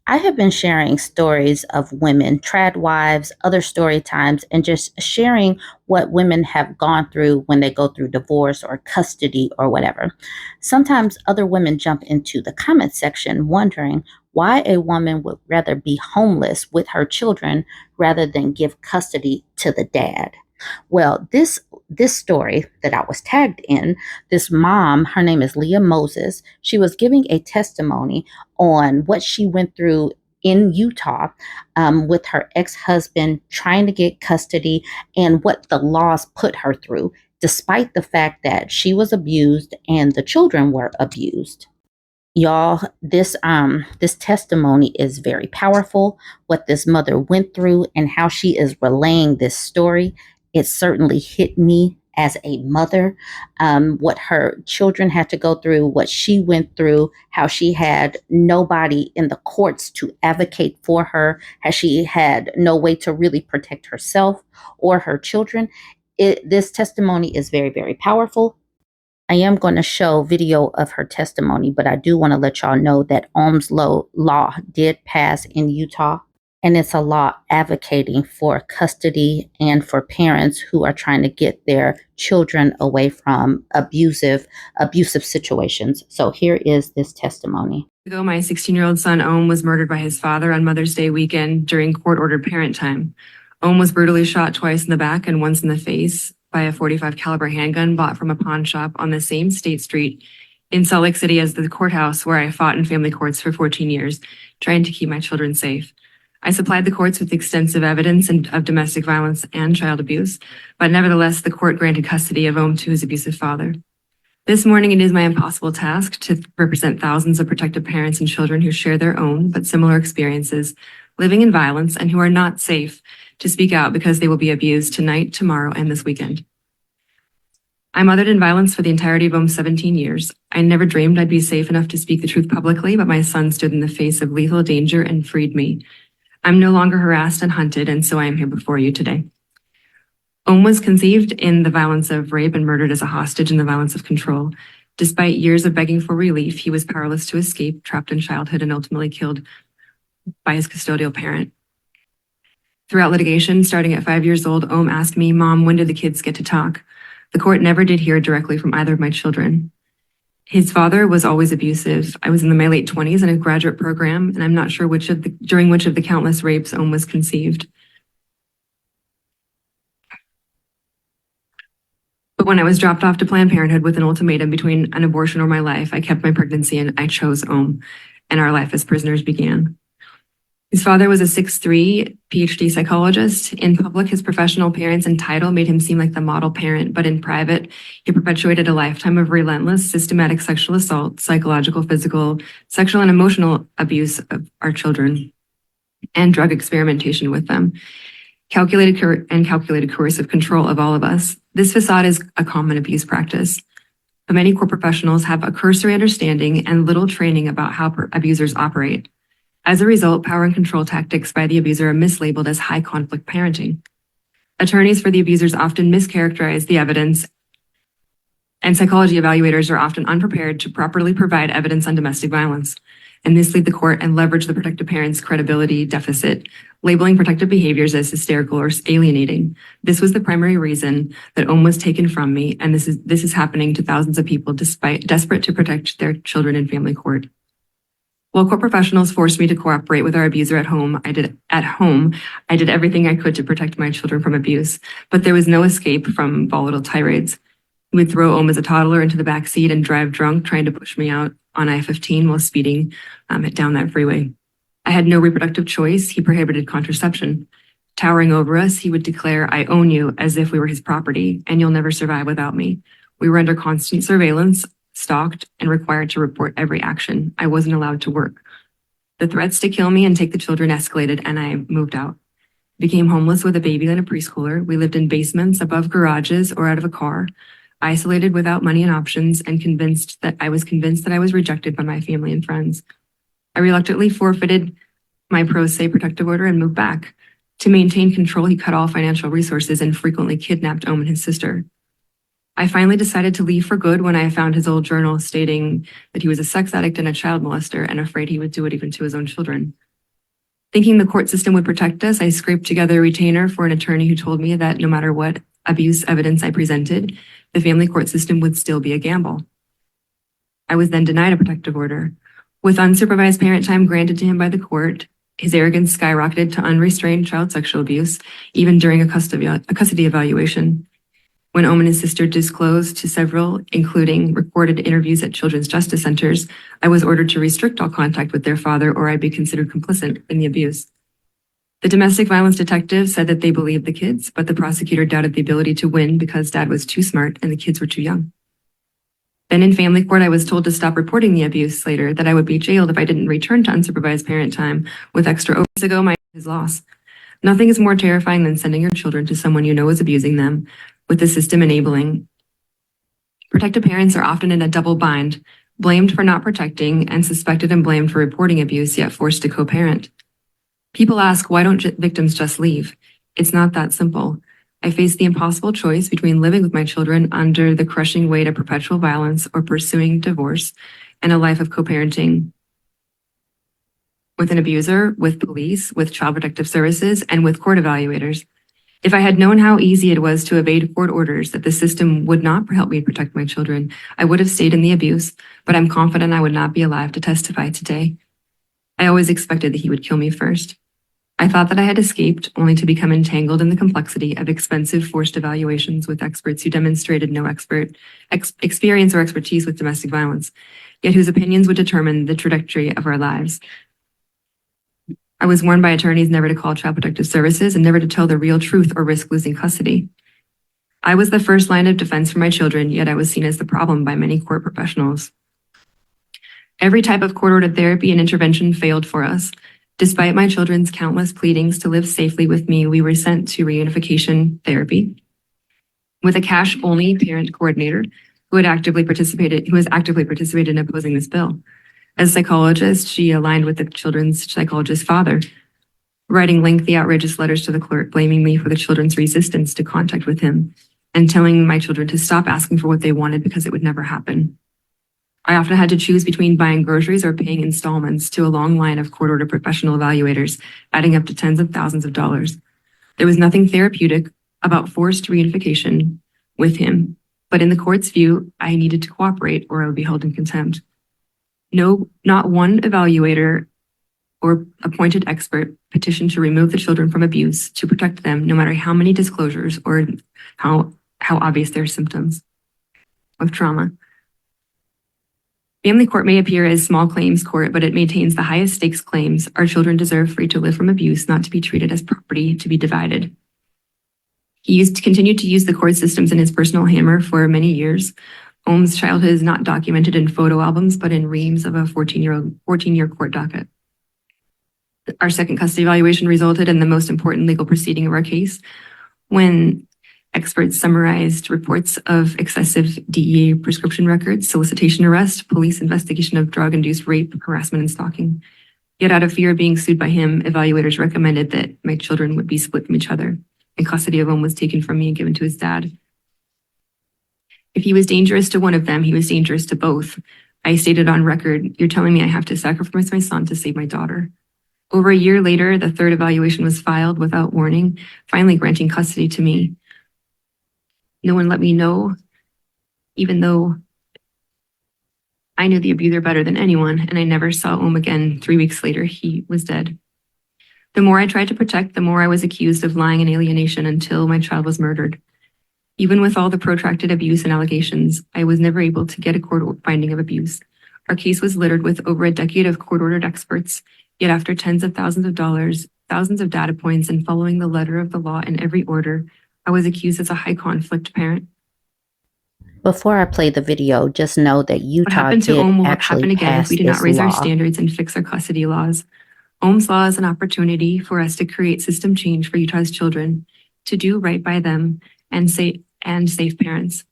I have been sharing stories of women, trad wives, other story times, and just sharing what women have gone through when they go through divorce or custody or whatever. Sometimes other women jump into the comment section wondering why a woman would rather be homeless with her children rather than give custody to the dad. Well, this story that I was tagged in, this mom, her name is Leah Moses. She was giving a testimony on what she went through in Utah with her ex-husband trying to get custody and what the laws put her through, despite the fact that she was abused and the children were abused. Y'all, this testimony is very powerful. What this mother went through and how she is relaying this story, it certainly hit me as a mother. What her children had to go through, what she went through, how she had nobody in the courts to advocate for her, how she had no way to really protect herself or her children. This testimony is very, very powerful. I am going to show video of her testimony, but I do want to let y'all know that law did pass in Utah, and it's a law advocating for custody and for parents who are trying to get their children away from abusive situations. So here is this testimony. My 16-year-old son, Ohm, was murdered by his father on Mother's Day weekend during court-ordered parent time. Ohm was brutally shot twice in the back and once in the face by a .45 caliber handgun bought from a pawn shop on the same state street in Salt Lake City as the courthouse where I fought in family courts for 14 years, trying to keep my children safe. I supplied the courts with extensive evidence of domestic violence and child abuse, but nevertheless, the court granted custody of Ohm to his abusive father. This morning, it is my impossible task to represent thousands of protected parents and children who share their own but similar experiences living in violence and who are not safe to speak out because they will be abused tonight, tomorrow, and this weekend. I mothered in violence for the entirety of Ohm's 17 years. I never dreamed I'd be safe enough to speak the truth publicly, but my son stood in the face of lethal danger and freed me. I'm no longer harassed and hunted, and so I am here before you today. Ohm was conceived in the violence of rape and murdered as a hostage in the violence of control. Despite years of begging for relief, he was powerless to escape, trapped in childhood, and ultimately killed by his custodial parent. Throughout litigation, starting at 5 years old, Ohm asked me, "Mom, when did the kids get to talk?" The court never did hear directly from either of my children. His father was always abusive. I was in my late 20s in a graduate program, and I'm not sure during which of the countless rapes Ohm was conceived. But when I was dropped off to Planned Parenthood with an ultimatum between an abortion or my life, I kept my pregnancy and I chose Ohm, and our life as prisoners began. His father was a 6'3" PhD psychologist. In public, his professional appearance and title made him seem like the model parent, but in private, he perpetuated a lifetime of relentless, systematic sexual assault, psychological, physical, sexual, and emotional abuse of our children, and drug experimentation with them. Calculated coercive control of all of us. This facade is a common abuse practice. But many court professionals have a cursory understanding and little training about how abusers operate. As a result, power and control tactics by the abuser are mislabeled as high conflict parenting. Attorneys for the abusers often mischaracterize the evidence, and psychology evaluators are often unprepared to properly provide evidence on domestic violence and mislead the court and leverage the protective parent's credibility deficit, labeling protective behaviors as hysterical or alienating. This was the primary reason that Ohm was taken from me, and this is happening to thousands of people desperate to protect their children in family court. While court professionals forced me to cooperate with our abuser at home, I did everything I could to protect my children from abuse, but there was no escape from volatile tirades. He would throw Ohm as a toddler into the back seat and drive drunk, trying to push me out on I-15 while speeding down that freeway. I had no reproductive choice. He prohibited contraception. Towering over us, he would declare, "I own you," as if we were his property, and "You'll never survive without me." We were under constant surveillance, stalked, and required to report every action. I wasn't allowed to work. The threats to kill me and take the children escalated, and I moved out. Became homeless with a baby and a preschooler. We lived in basements, above garages, or out of a car, isolated without money and options, and convinced that I was rejected by my family and friends. I reluctantly forfeited my pro se protective order and moved back. To maintain control, he cut all financial resources and frequently kidnapped Ohm and his sister. I finally decided to leave for good when I found his old journal stating that he was a sex addict and a child molester and afraid he would do it even to his own children. Thinking the court system would protect us, I scraped together a retainer for an attorney who told me that no matter what abuse evidence I presented, the family court system would still be a gamble. I was then denied a protective order. With unsupervised parent time granted to him by the court, his arrogance skyrocketed to unrestrained child sexual abuse, even during a custody evaluation. When Ohm and his sister disclosed to several, including recorded interviews at children's justice centers, I was ordered to restrict all contact with their father or I'd be considered complicit in the abuse. The domestic violence detective said that they believed the kids, but the prosecutor doubted the ability to win because dad was too smart and the kids were too young. Then in family court, I was told to stop reporting the abuse later, that I would be jailed if I didn't return to unsupervised parent time with extra hours ago, my loss. Nothing is more terrifying than sending your children to someone you know is abusing them, with the system enabling. Protective parents are often in a double bind, blamed for not protecting and suspected and blamed for reporting abuse, yet forced to co-parent. People ask, why don't victims just leave? It's not that simple. I face the impossible choice between living with my children under the crushing weight of perpetual violence or pursuing divorce and a life of co-parenting with an abuser, with police, with child protective services, and with court evaluators. If I had known how easy it was to evade court orders, that the system would not help me protect my children, I would have stayed in the abuse, but I'm confident I would not be alive to testify today. I always expected that he would kill me first. I thought that I had escaped, only to become entangled in the complexity of expensive forced evaluations with experts who demonstrated no experience or expertise with domestic violence, yet whose opinions would determine the trajectory of our lives. I was warned by attorneys never to call child protective services and never to tell the real truth or risk losing custody. I was the first line of defense for my children, yet I was seen as the problem by many court professionals. Every type of court-ordered therapy and intervention failed for us. Despite my children's countless pleadings to live safely with me, we were sent to reunification therapy with a cash-only parent coordinator who was actively participated in opposing this bill. As a psychologist, she aligned with the children's psychologist's father, writing lengthy, outrageous letters to the clerk, blaming me for the children's resistance to contact with him and telling my children to stop asking for what they wanted because it would never happen. I often had to choose between buying groceries or paying installments to a long line of court-ordered professional evaluators, adding up to tens of thousands of dollars. There was nothing therapeutic about forced reunification with him, but in the court's view, I needed to cooperate or I would be held in contempt. No, not one evaluator or appointed expert petitioned to remove the children from abuse to protect them, no matter how many disclosures or how obvious their symptoms of trauma. Family court may appear as small claims court, but it maintains the highest stakes claims. Our children deserve free to live from abuse, not to be treated as property to be divided. He continued to use the court systems in his personal hammer for many years. Ohm's childhood is not documented in photo albums, but in reams of a 14-year court docket. Our second custody evaluation resulted in the most important legal proceeding of our case, when experts summarized reports of excessive DEA prescription records, solicitation arrest, police investigation of drug-induced rape, harassment, and stalking. Yet out of fear of being sued by him, evaluators recommended that my children would be split from each other, and custody of Ohm was taken from me and given to his dad. If he was dangerous to one of them, he was dangerous to both. I stated on record, "You're telling me I have to sacrifice my son to save my daughter." Over a year later, the third evaluation was filed without warning, finally granting custody to me. No one let me know, even though I knew the abuser better than anyone, and I never saw Ohm again. 3 weeks later, he was dead. The more I tried to protect, the more I was accused of lying and alienation until my child was murdered. Even with all the protracted abuse and allegations, I was never able to get a court finding of abuse. Our case was littered with over a decade of court-ordered experts, yet after tens of thousands of dollars, thousands of data points, and following the letter of the law in every order, I was accused as a high-conflict parent. Before I play the video, just know that What Utah happened to did Ohm will happen actually again if pass we do not this raise our law. standards and fix our custody laws. Ohm's law is an opportunity for us to create system change for Utah's children, to do right by them, and safe parents.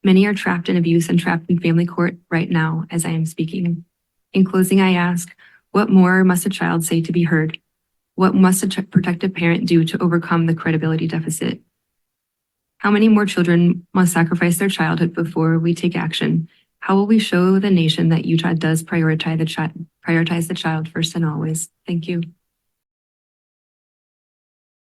Many are trapped in abuse and trapped in family court right now as I am speaking. In closing, I ask, what more must a child say to be heard? What must a protective parent do to overcome the credibility deficit? How many more children must sacrifice their childhood before we take action? How will we show the nation that Utah does prioritize the child first and always? Thank you.